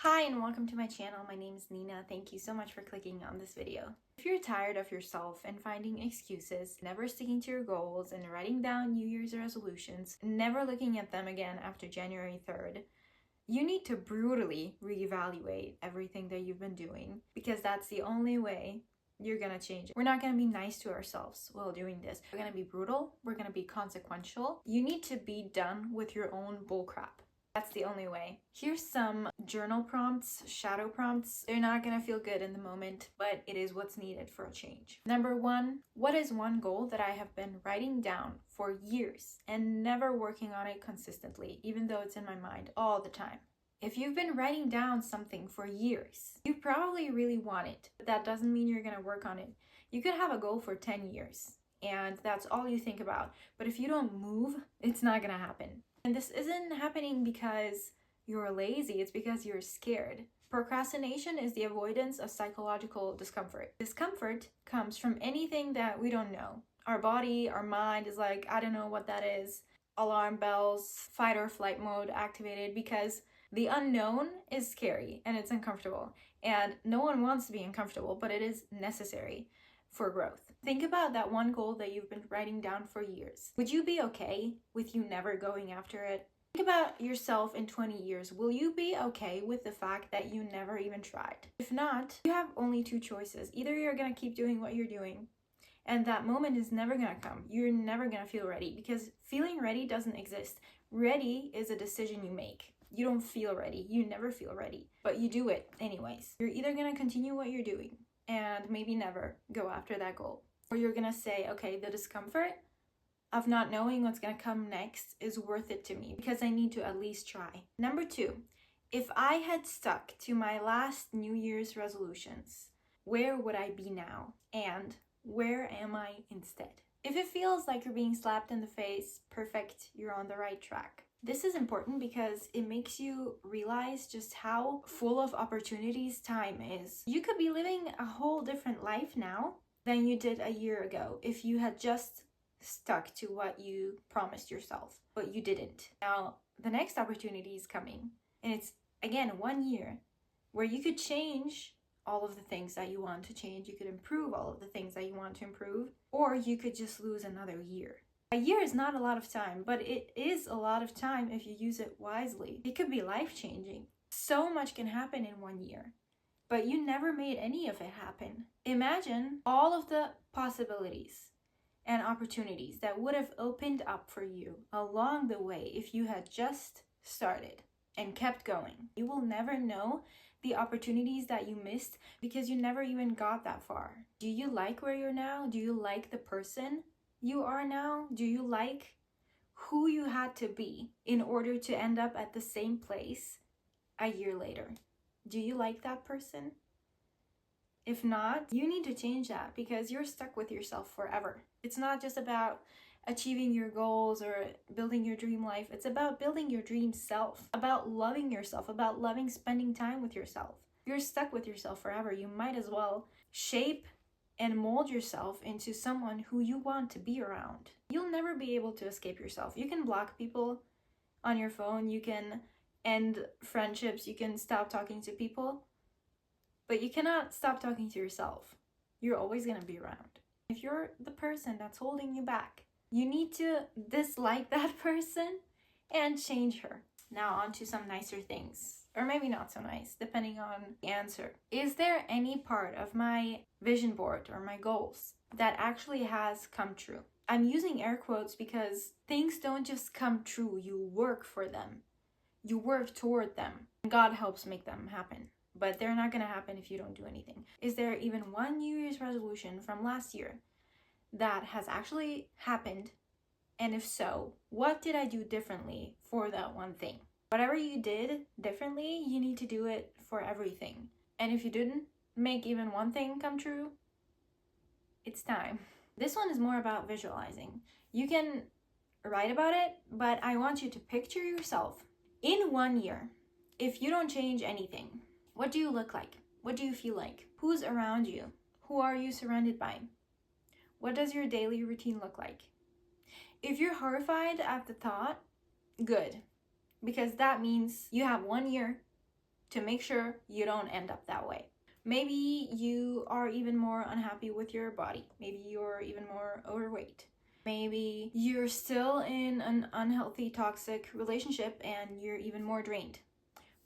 Hi and welcome to my channel. My name is Nina. Thank you so much for clicking on this video. If you're tired of yourself and finding excuses, never sticking to your goals and writing down New Year's resolutions, never looking at them again after January 3rd, you need to brutally reevaluate everything that you've been doing because that's the only way you're gonna change it. We're not gonna be nice to ourselves while doing this. We're gonna be brutal. We're gonna be consequential. You need to be done with your own bullcrap. That's the only way. Here's some journal prompts, shadow prompts. They're not gonna feel good in the moment, but it is what's needed for a change. Number one, what is one goal that I have been writing down for years and never working on it consistently, even though it's in my mind all the time? If you've been writing down something for years, you probably really want it, but that doesn't mean you're gonna work on it. You could have a goal for 10 years and that's all you think about, but if you don't move, it's not gonna happen. And this isn't happening because you're lazy, it's because you're scared. Procrastination is the avoidance of psychological discomfort. Discomfort comes from anything that we don't know. Our body, our mind is like, I don't know what that is. Alarm bells, fight or flight mode activated because the unknown is scary and it's uncomfortable. And no one wants to be uncomfortable, but it is necessary for growth. Think about that one goal that you've been writing down for years. Would you be okay with you never going after it? Think about yourself in 20 years. Will you be okay with the fact that you never even tried? If not, you have only two choices. Either you're gonna keep doing what you're doing, and that moment is never gonna come. You're never gonna feel ready because feeling ready doesn't exist. Ready is a decision you make. You don't feel ready. You never feel ready, but you do it anyways. You're either gonna continue what you're doing and maybe never go after that goal, or you're gonna say, okay, the discomfort of not knowing what's gonna come next is worth it to me because I need to at least try. Number two, if I had stuck to my last New Year's resolutions, where would I be now? And where am I instead? If it feels like you're being slapped in the face, perfect, you're on the right track. This is important because it makes you realize just how full of opportunities time is. You could be living a whole different life now than you did a year ago if you had just stuck to what you promised yourself, but you didn't. Now, the next opportunity is coming, and it's, again, 1 year where you could change all of the things that you want to change. You could improve all of the things that you want to improve, or you could just lose another year. A year is not a lot of time, but it is a lot of time if you use it wisely. It could be life-changing. So much can happen in 1 year, but you never made any of it happen. Imagine all of the possibilities and opportunities that would have opened up for you along the way if you had just started and kept going. You will never know the opportunities that you missed because you never even got that far. Do you like where you're now? Do you like the person you are now? Do you like who you had to be in order to end up at the same place a year later? Do you like that person? If not, you need to change that because you're stuck with yourself forever. It's not just about achieving your goals or building your dream life. It's about building your dream self, about loving yourself, about loving spending time with yourself. You're stuck with yourself forever. You might as well shape and mold yourself into someone who you want to be around. You'll never be able to escape yourself. You can block people on your phone, you can end friendships, you can stop talking to people, but you cannot stop talking to yourself. You're always gonna be around. If you're the person that's holding you back, you need to dislike that person and change her. Now on to some nicer things, or maybe not so nice, depending on the answer. Is there any part of my vision board or my goals that actually has come true? I'm using air quotes because things don't just come true, you work for them. You work toward them. God helps make them happen, but they're not gonna happen if you don't do anything. Is there even one New Year's resolution from last year that has actually happened? And if so, what did I do differently for that one thing? Whatever you did differently, you need to do it for everything. And if you didn't make even one thing come true, it's time. This one is more about visualizing. You can write about it, but I want you to picture yourself in 1 year. If you don't change anything, what do you look like? What do you feel like? Who's around you? Who are you surrounded by? What does your daily routine look like? If you're horrified at the thought, good, because that means you have 1 year to make sure you don't end up that way. Maybe you are even more unhappy with your body. Maybe you're even more overweight. Maybe you're still in an unhealthy, toxic relationship and you're even more drained.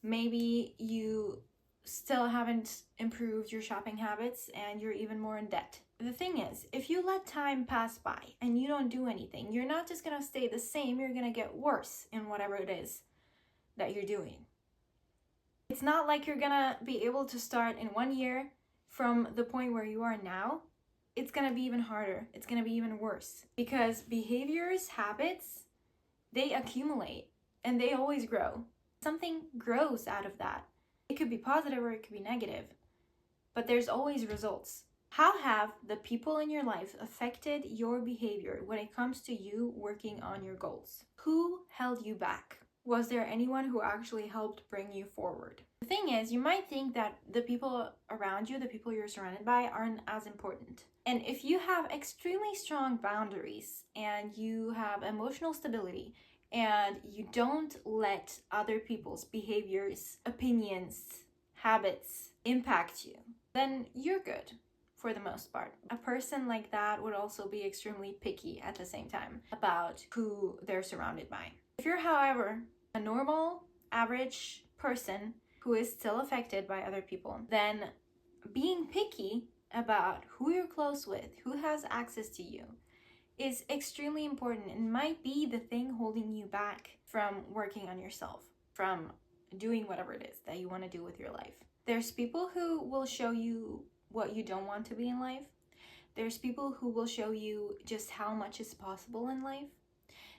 Maybe you still haven't improved your shopping habits and you're even more in debt. The thing is, if you let time pass by and you don't do anything, you're not just gonna stay the same, you're gonna get worse in whatever it is that you're doing. It's not like you're gonna be able to start in 1 year from the point where you are now. It's gonna be even harder. It's gonna be even worse because behaviors, habits, they accumulate and they always grow. Something grows out of that. It could be positive or it could be negative, but there's always results. How have the people in your life affected your behavior when it comes to you working on your goals? Who held you back? Was there anyone who actually helped bring you forward? The thing is, you might think that the people around you, the people you're surrounded by, aren't as important. And if you have extremely strong boundaries and you have emotional stability and you don't let other people's behaviors, opinions, habits impact you, then you're good for the most part. A person like that would also be extremely picky at the same time about who they're surrounded by. If you're, however, a normal, average person who is still affected by other people, then being picky about who you're close with, who has access to you, is extremely important and might be the thing holding you back from working on yourself, from doing whatever it is that you want to do with your life. There's people who will show you what you don't want to be in life. There's people who will show you just how much is possible in life.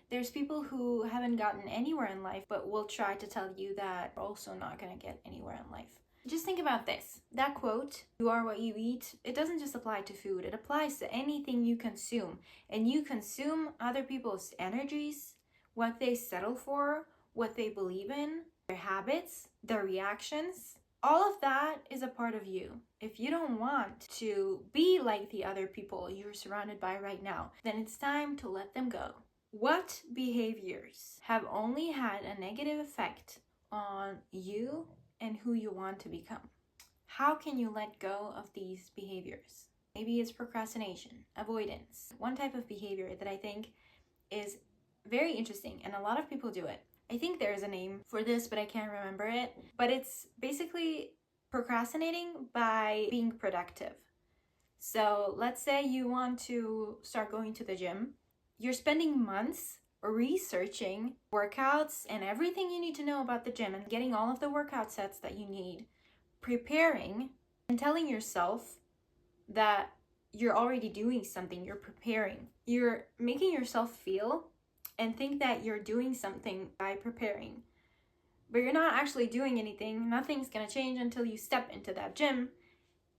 There's people who haven't gotten anywhere in life but will try to tell you that you're also not going to get anywhere in life. Just think about this. That quote, "You are what you eat," it doesn't just apply to food. It applies to anything you consume. And you consume other people's energies, what they settle for, what they believe in, their habits, their reactions. All of that is a part of you. If you don't want to be like the other people you're surrounded by right now, then it's time to let them go. What behaviors have only had a negative effect on you and who you want to become? How can you let go of these behaviors? Maybe it's procrastination, avoidance. One type of behavior that I think is very interesting, and a lot of people do it. I think there is a name for this, but I can't remember it. But it's basically procrastinating by being productive. So let's say you want to start going to the gym. You're spending months researching workouts and everything you need to know about the gym and getting all of the workout sets that you need, preparing and telling yourself that you're already doing something, you're preparing. You're making yourself feel and think that you're doing something by preparing. But you're not actually doing anything. Nothing's gonna change until you step into that gym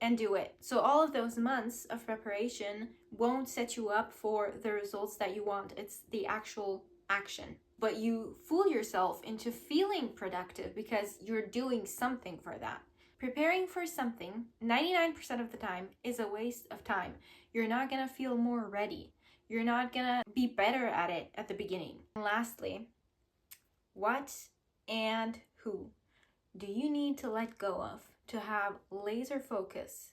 and do it. So all of those months of preparation won't set you up for the results that you want. It's the actual action. But you fool yourself into feeling productive because you're doing something for that. Preparing for something 99% of the time is a waste of time. You're not gonna feel more ready. You're not gonna be better at it at the beginning. And lastly, what and who do you need to let go of to have laser focus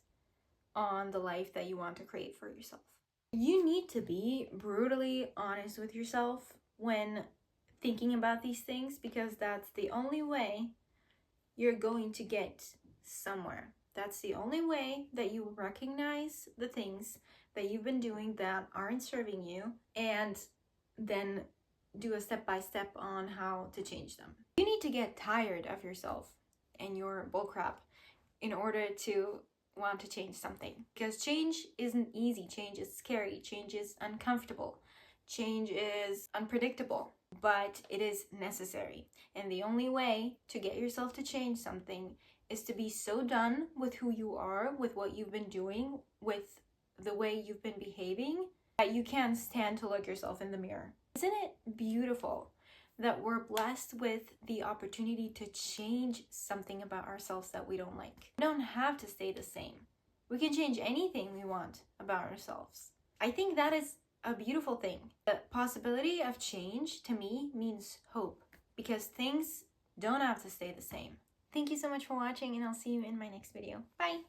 on the life that you want to create for yourself? You need to be brutally honest with yourself when thinking about these things, because that's the only way you're going to get somewhere. That's the only way that you recognize the things that you've been doing that aren't serving you and then do a step-by-step on how to change them. You need to get tired of yourself and your bullcrap in order to want to change something, because change isn't easy. Change is scary. Change is uncomfortable. Change is unpredictable, but it is necessary. And the only way to get yourself to change something is to be so done with who you are, with what you've been doing, with the way you've been behaving, that you can't stand to look yourself in the mirror. Isn't it beautiful that we're blessed with the opportunity to change something about ourselves that we don't like? We don't have to stay the same. We can change anything we want about ourselves. I think that is a beautiful thing. The possibility of change to me means hope, because things don't have to stay the same. Thank you so much for watching, and I'll see you in my next video. Bye!